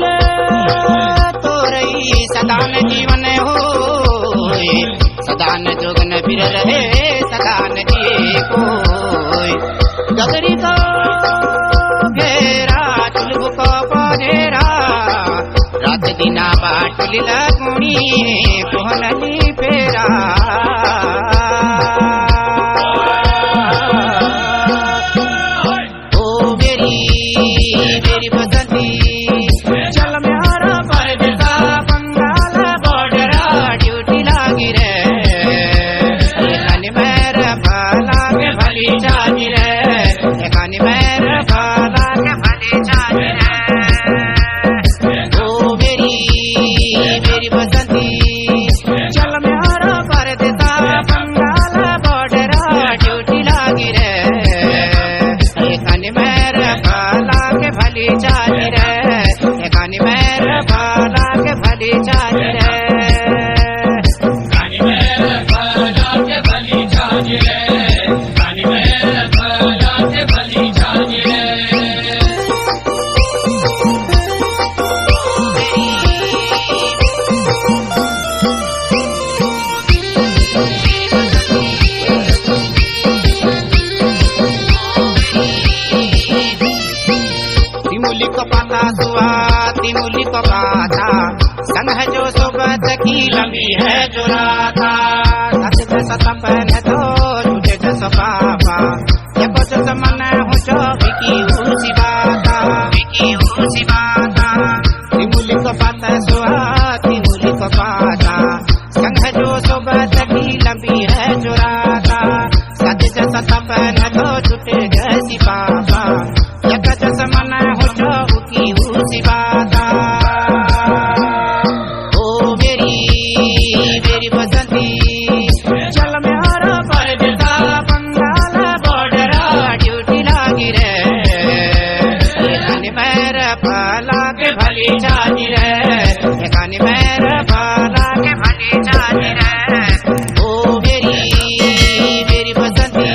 बोले तो रही सदान जीवन होय, सदान जोगन फिर रहे सदान जी कोय। गगरी को घेरा चुलबु को पधेरा, रात दिना बाटुली लगुणी कोहनली फेरा। ओ मेरी बसंती चल म्यारा परदेसा, बंगाल बॉर्डर ड्यूटी लागी रे, एकानी मेरे भला के भली जानी रे, एकानी मेरे भला के भली जानी रे। ओ मेरी बसंती चल म्यारा परदेसा, बंगाल बॉर्डर ड्यूटी लागी रे, एकानी मेरे भला के भली जानी रे, एकानी मेरे भला के भली जानी रे। कानी मेरे भला के भली जानी रे, कानी मेरे भला के भली जानी रे। तिमुली को पाता सुआ तिमुली को पाता, संग है जो सोबत की लंबी है जो राता। सच जैसा तपन है तो झूठे जैसा पापा, ये को जैसा मन हो जो विकी उसी बाता, विकी उसी बाता। तिमुली को पाता सुआ तिमुली को पाता, संग है जो सोबत की लंबी है जो राता। सच जैसा तपन है तो झूठे जैसी पापा, यका जैसा मन हो जो की उसी बाता। ओ मेरी बसंती चल म्यारा परदेसा, बंगाल बॉर्डर ड्यूटी लागी रे, एकानी मेरे भला के भली जानी रे, एकानी मेरे भला के भली जानी रे। ओ मेरी बसंती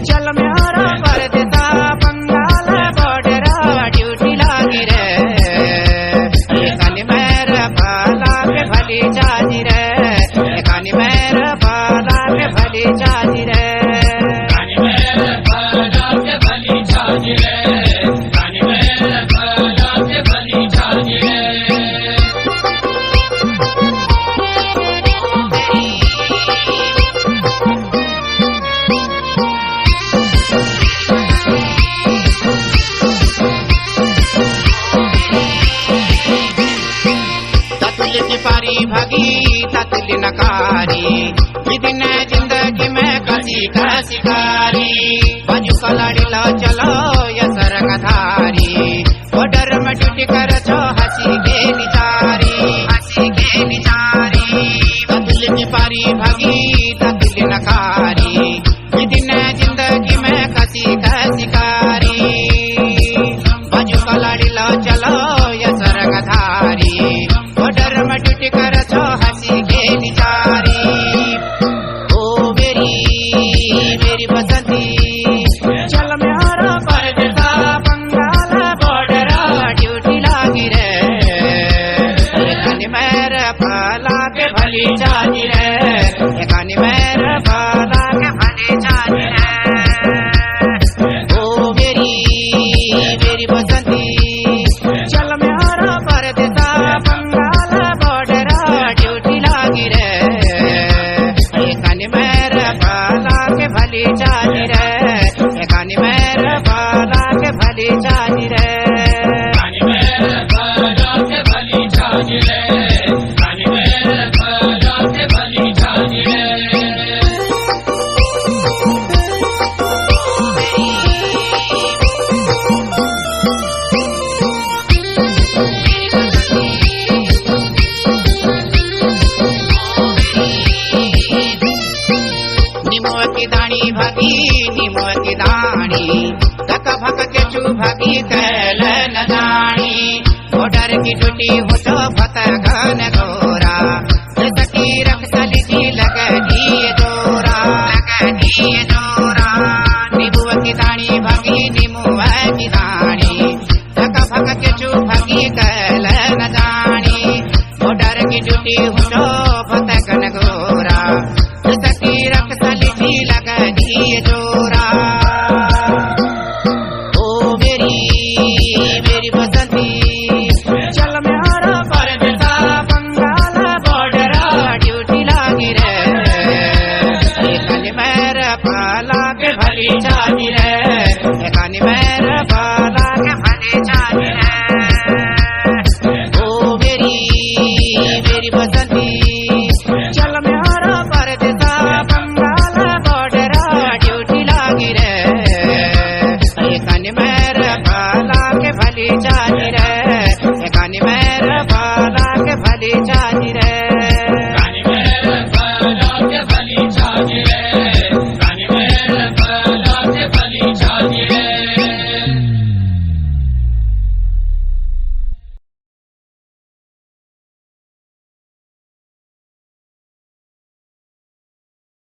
चल म्यारा परदेसा, बंगाल बॉर्डर ड्यूटी लागी रे, एकानी मेरे भला के भली जानी रे, एकानी मेरे भला के भली जानी रे। कानी मेरे भला के भली जानी रे, कानी मेरे भला के भली जानी रे। ततुल की पारी भागी ततुल नकारी, दिन जिंदगी में कसी का शिकारी। बाजू का लाड़ी लो चलो ये सरंग धारी, बॉर्डर में ड्यूटी कर जो हंसी के निचारी, हंसी के निचारी। ततुल की पारी भागी ततुल नकारी, दिन जिंदगी में कसी का शिकारी। बाजू का लाड़ी लो चलो ये सरंग धारी, बॉर्डर में ड्यूटी कर जो हंसी के निचारी। ओ मेरी बसंती चल म्यारा परदेसा, बंगाल बॉर्डर ड्यूटी लागी रे, एकानी मेरे भला के भली जानी रे, एकानी मेरे भला के भली जानी रे। ओ मेरी बसंती चल म्यारा परदेसा, बंगाल बॉर्डर ड्यूटी लागी रे, एकानी मेरे भला के भली जानी रे, एकानी मेरे भला के भली जानी रे। कानी मेरे भला के भली जानी रे, कानी मेरे भला के भली जानी रे। निमुआ की दानी भागी निमुआ की दानी, धक्का भक के चू भागी कैल न जानी। बॉर्डर की ड्यूटी हो तो फतह